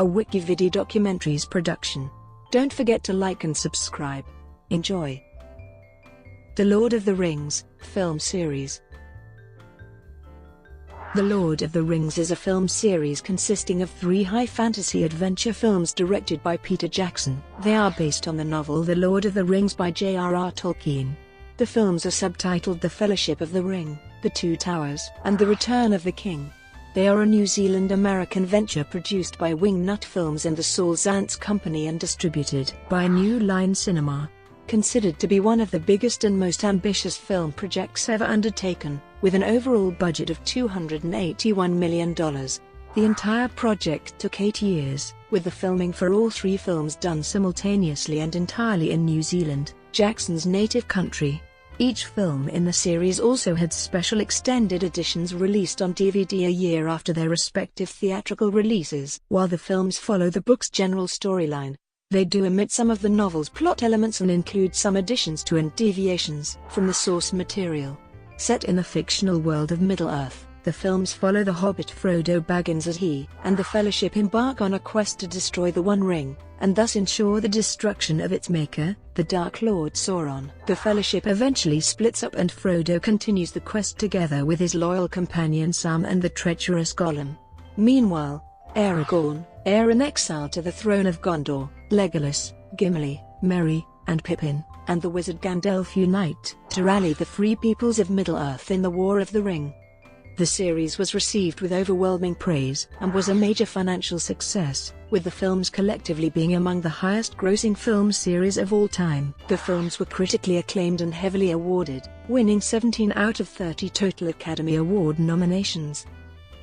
a WikiVidi Documentaries production. Don't forget to like and subscribe. Enjoy. The Lord of the Rings film series. The Lord of the Rings is a film series consisting of 3 high fantasy adventure films directed by Peter Jackson. They are based on the novel The Lord of the Rings by J.R.R. Tolkien. The films are subtitled The Fellowship of the Ring, The Two Towers, and The Return of the King. They are a New Zealand-American venture produced by WingNut Films and the Saul Zaentz Company and distributed by New Line Cinema. Considered to be one of the biggest and most ambitious film projects ever undertaken, with an overall budget of $281 million. The entire project took 8 years, with the filming for all 3 films done simultaneously and entirely in New Zealand, Jackson's native country. Each film in the series also had special extended editions released on DVD a year after their respective theatrical releases. While the films follow the book's general storyline, they do omit some of the novel's plot elements and include some additions to and deviations from the source material. Set in the fictional world of Middle-earth, the films follow the hobbit Frodo Baggins as he and the Fellowship embark on a quest to destroy the One Ring, and thus ensure the destruction of its maker, the Dark Lord Sauron. The Fellowship eventually splits up and Frodo continues the quest together with his loyal companion Sam and the treacherous Gollum. Meanwhile, Aragorn, heir in exile to the throne of Gondor, Legolas, Gimli, Merry, and Pippin, and the wizard Gandalf unite to rally the free peoples of Middle-earth in the War of the Ring. The series was received with overwhelming praise and was a major financial success, with the films collectively being among the highest-grossing film series of all time. The films were critically acclaimed and heavily awarded, winning 17 out of 30 total Academy Award nominations.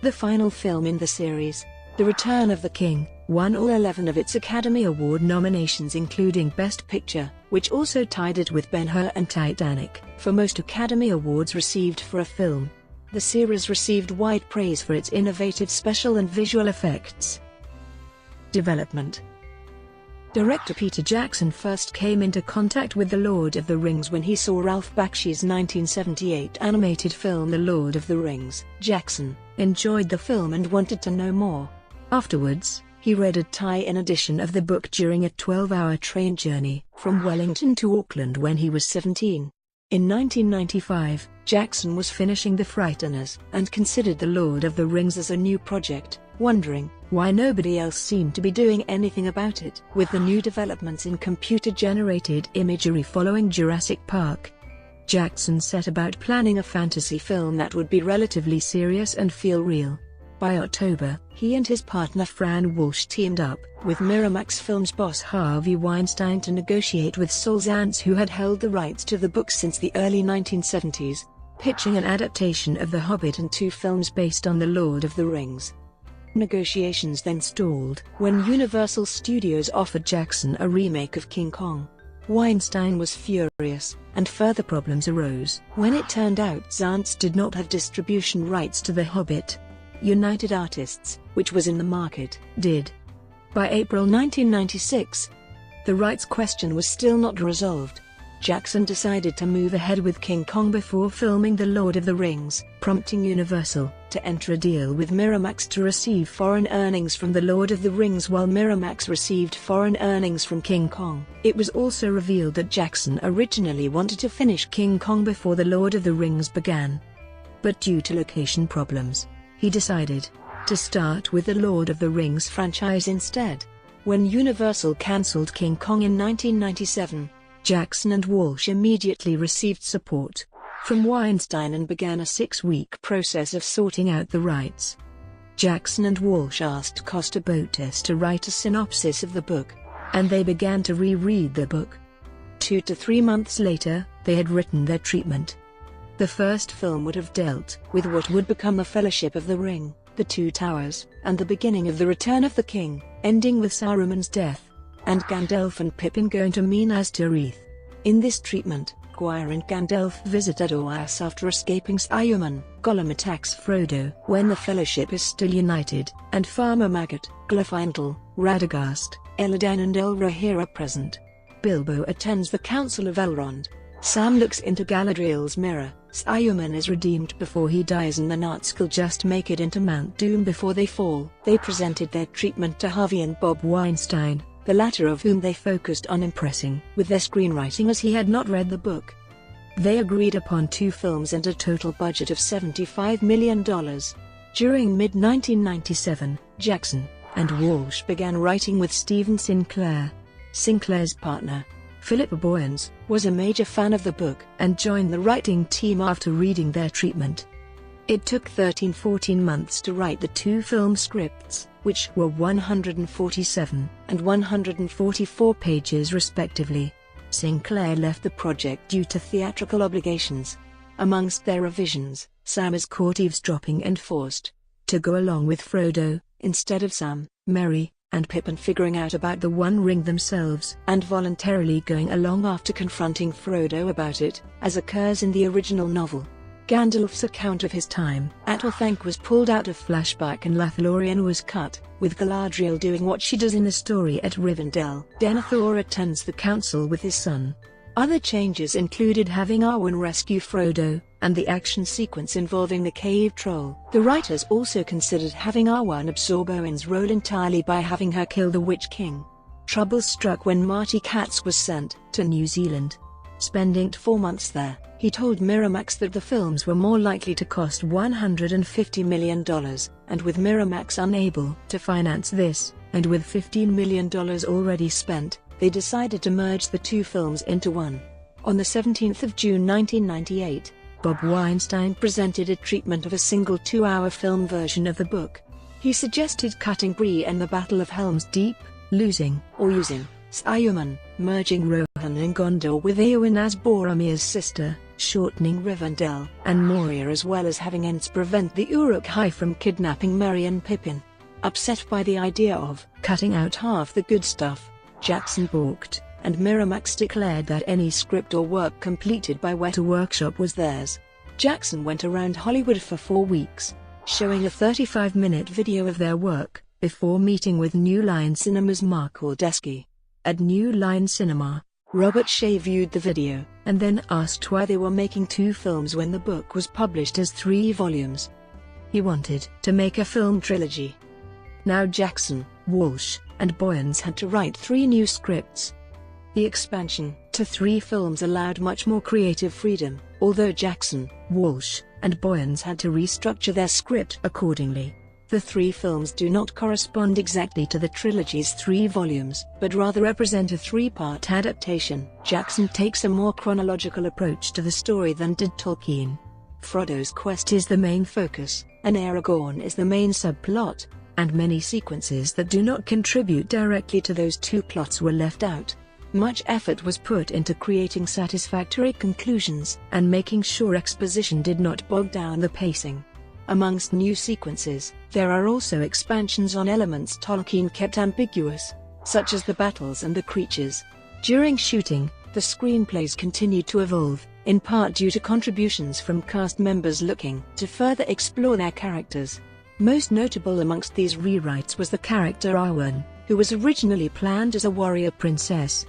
The final film in the series, The Return of the King, won all 11 of its Academy Award nominations including Best Picture, which also tied it with Ben-Hur and Titanic for most Academy Awards received for a film. The series received wide praise for its innovative special and visual effects. Development. Director Peter Jackson first came into contact with The Lord of the Rings when he saw Ralph Bakshi's 1978 animated film The Lord of the Rings. Jackson enjoyed the film and wanted to know more. Afterwards, he read a tie-in edition of the book during a 12-hour train journey from Wellington to Auckland when he was 17. In 1995, Jackson was finishing The Frighteners and considered The Lord of the Rings as a new project, wondering why nobody else seemed to be doing anything about it. With the new developments in computer-generated imagery following Jurassic Park, Jackson set about planning a fantasy film that would be relatively serious and feel real. By October, he and his partner Fran Walsh teamed up with Miramax Films boss Harvey Weinstein to negotiate with Saul Zaentz, who had held the rights to the book since the early 1970s, pitching an adaptation of The Hobbit and 2 films based on The Lord of the Rings. Negotiations then stalled when Universal Studios offered Jackson a remake of King Kong. Weinstein was furious, and further problems arose when it turned out Zaentz did not have distribution rights to The Hobbit. United Artists, which was in the market, did. By April 1996, the rights question was still not resolved. Jackson decided to move ahead with King Kong before filming The Lord of the Rings, prompting Universal to enter a deal with Miramax to receive foreign earnings from The Lord of the Rings while Miramax received foreign earnings from King Kong. It was also revealed that Jackson originally wanted to finish King Kong before The Lord of the Rings began. But due to location problems, he decided to start with the Lord of the Rings franchise instead. When Universal cancelled King Kong in 1997, Jackson and Walsh immediately received support from Weinstein and began a 6-week process of sorting out the rights. Jackson and Walsh asked Costa Botes to write a synopsis of the book, and they began to reread the book. 2 to 3 months later, they had written their treatment. The first film would have dealt with what would become the Fellowship of the Ring, The Two Towers, and the beginning of The Return of the King, ending with Saruman's death, and Gandalf and Pippin going to Minas Tirith. In this treatment, Gwyer and Gandalf visit Edoras after escaping Saruman. Gollum attacks Frodo when the Fellowship is still united, and Farmer Maggot, Glorfindel, Radagast, Elladan and Elrohir are present. Bilbo attends the Council of Elrond. Sam looks into Galadriel's mirror, Saruman is redeemed before he dies and the Nazgul just make it into Mount Doom before they fall. They presented their treatment to Harvey and Bob Weinstein, the latter of whom they focused on impressing with their screenwriting as he had not read the book. They agreed upon 2 films and a total budget of $75 million. During mid-1997, Jackson and Walsh began writing with Stephen Sinclair. Sinclair's partner, Philip Boyens, was a major fan of the book and joined the writing team after reading their treatment. It took 13-14 months to write the 2 film scripts, which were 147 and 144 pages respectively. Sinclair left the project due to theatrical obligations. Amongst their revisions, Sam is caught eavesdropping and forced to go along with Frodo, instead of Sam, Merry, and Pippin figuring out about the One Ring themselves and voluntarily going along after confronting Frodo about it, as occurs in the original novel. Gandalf's account of his time at Orthanc was pulled out of flashback and Lothlorien was cut, with Galadriel doing what she does in the story at Rivendell. Denethor attends the council with his son. Other changes included having Arwen rescue Frodo, and the action sequence involving the cave troll. The writers also considered having Arwen absorb Owen's role entirely by having her kill the Witch King. Trouble struck when Marty Katz was sent to New Zealand. Spending 4 months there, he told Miramax that the films were more likely to cost $150 million, and with Miramax unable to finance this, and with $15 million already spent, they decided to merge the 2 films into one. On the 17th of June 1998, Bob Weinstein presented a treatment of a single 2-hour film version of the book. He suggested cutting Bree and the Battle of Helm's Deep, losing or using Saruman, merging Rohan and Gondor with Éowyn as Boromir's sister, shortening Rivendell and Moria, as well as having Ents prevent the Uruk-hai from kidnapping Merry and Pippin. Upset by the idea of cutting out half the good stuff, Jackson balked, and Miramax declared that any script or work completed by Weta Workshop was theirs. Jackson went around Hollywood for 4 weeks, showing a 35-minute video of their work, before meeting with New Line Cinema's Mark Aldesky. At New Line Cinema, Robert Shea viewed the video, and then asked why they were making 2 films when the book was published as 3 volumes. He wanted to make a film trilogy. Now Jackson, Walsh, and Boyens had to write 3 new scripts. The expansion to 3 films allowed much more creative freedom, although Jackson, Walsh, and Boyens had to restructure their script accordingly. The 3 films do not correspond exactly to the trilogy's 3 volumes, but rather represent a 3-part adaptation. Jackson takes a more chronological approach to the story than did Tolkien. Frodo's quest is the main focus, and Aragorn is the main subplot, and many sequences that do not contribute directly to those 2 plots were left out. Much effort was put into creating satisfactory conclusions, and making sure exposition did not bog down the pacing. Amongst new sequences, there are also expansions on elements Tolkien kept ambiguous, such as the battles and the creatures. During shooting, the screenplays continued to evolve, in part due to contributions from cast members looking to further explore their characters. Most notable amongst these rewrites was the character Arwen, who was originally planned as a warrior princess,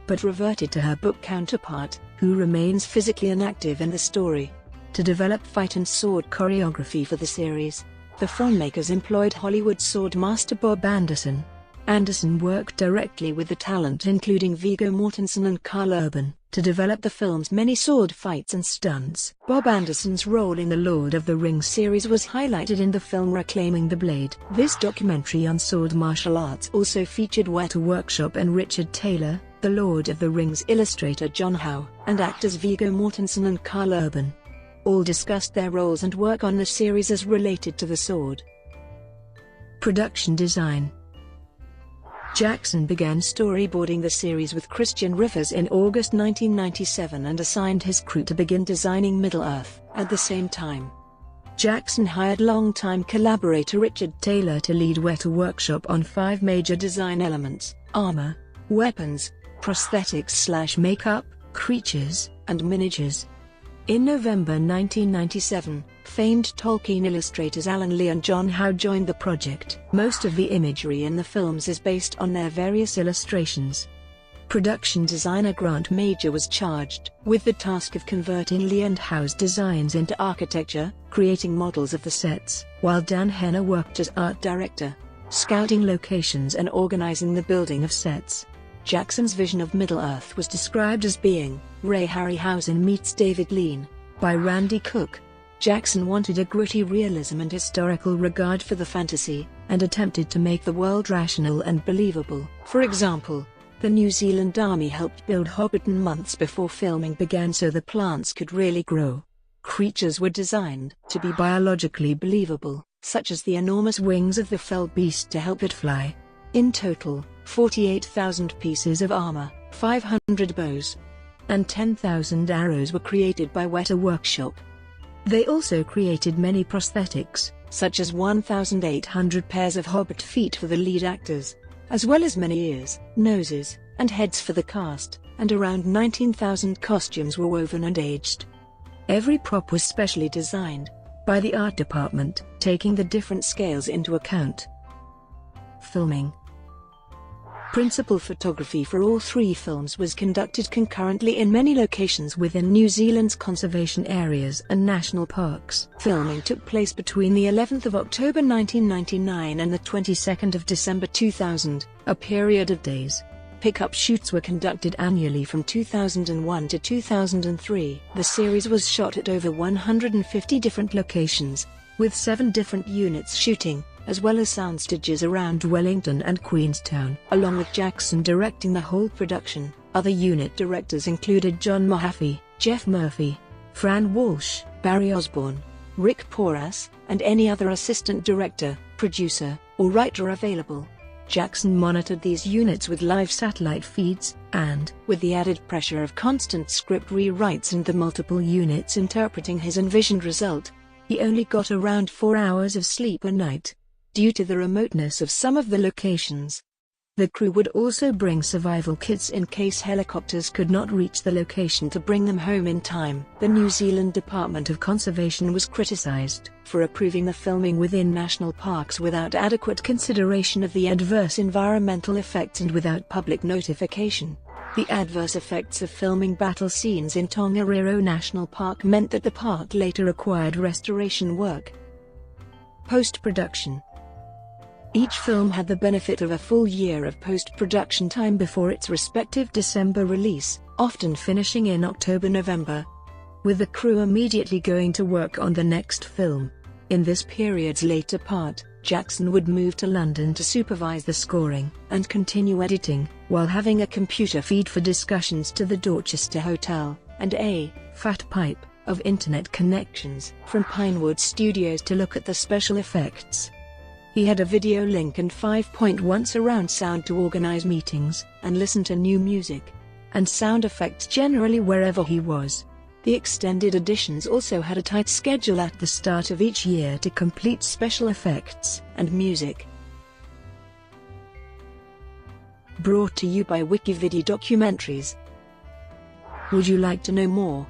but reverted to her book counterpart, who remains physically inactive in the story. To develop fight and sword choreography for the series, the filmmakers employed Hollywood sword master Bob Anderson. Anderson worked directly with the talent including Viggo Mortensen and Karl Urban, to develop the film's many sword fights and stunts. Bob Anderson's role in the Lord of the Rings series was highlighted in the film Reclaiming the Blade. This documentary on sword martial arts also featured Weta Workshop and Richard Taylor, the Lord of the Rings illustrator John Howe, and actors Viggo Mortensen and Karl Urban. All discussed their roles and work on the series as related to the sword. Production design. Jackson began storyboarding the series with Christian Rivers in August 1997 and assigned his crew to begin designing Middle-earth at the same time. Jackson hired longtime collaborator Richard Taylor to lead Weta Workshop on 5 major design elements: armor, weapons, prosthetics/makeup, creatures, and miniatures. In November 1997, famed Tolkien illustrators Alan Lee and John Howe joined the project. Most of the imagery in the films is based on their various illustrations. Production designer Grant Major was charged with the task of converting Lee and Howe's designs into architecture, creating models of the sets, while Dan Henner worked as art director, scouting locations and organizing the building of sets. Jackson's vision of Middle-earth was described as being Ray Harryhausen meets David Lean by Randy Cook. Jackson wanted a gritty realism and historical regard for the fantasy, and attempted to make the world rational and believable. For example, the New Zealand Army helped build Hobbiton months before filming began so the plants could really grow. Creatures were designed to be biologically believable, such as the enormous wings of the fell beast to help it fly. In total, 48,000 pieces of armor, 500 bows, and 10,000 arrows were created by Weta Workshop. They also created many prosthetics, such as 1,800 pairs of hobbit feet for the lead actors, as well as many ears, noses, and heads for the cast, and around 19,000 costumes were woven and aged. Every prop was specially designed by the art department, taking the different scales into account. Filming. Principal photography for all three films was conducted concurrently in many locations within New Zealand's conservation areas and national parks. Filming took place between the 11th of October 1999 and the 22nd of December 2000, a period of days. Pickup shoots were conducted annually from 2001 to 2003. The series was shot at over 150 different locations, with 7 different units shooting, as well as soundstages around Wellington and Queenstown. Along with Jackson directing the whole production, other unit directors included John Mahaffey, Jeff Murphy, Fran Walsh, Barry Osborne, Rick Porras, and any other assistant director, producer, or writer available. Jackson monitored these units with live satellite feeds, and, with the added pressure of constant script rewrites and the multiple units interpreting his envisioned result, he only got around 4 hours of sleep a night, due to the remoteness of some of the locations. The crew would also bring survival kits in case helicopters could not reach the location to bring them home in time. The New Zealand Department of Conservation was criticised for approving the filming within national parks without adequate consideration of the adverse environmental effects and without public notification. The adverse effects of filming battle scenes in Tongariro National Park meant that the park later required restoration work. Post-production. Each film had the benefit of a full year of post-production time before its respective December release, often finishing in October-November, with the crew immediately going to work on the next film. In this period's later part, Jackson would move to London to supervise the scoring and continue editing, while having a computer feed for discussions to the Dorchester Hotel, and a fat pipe of internet connections from Pinewood Studios to look at the special effects. He had a video link and 5.1 surround sound to organize meetings and listen to new music and sound effects generally wherever he was. The extended editions also had a tight schedule at the start of each year to complete special effects and music. Brought to you by WikiVidi Documentaries. Would you like to know more?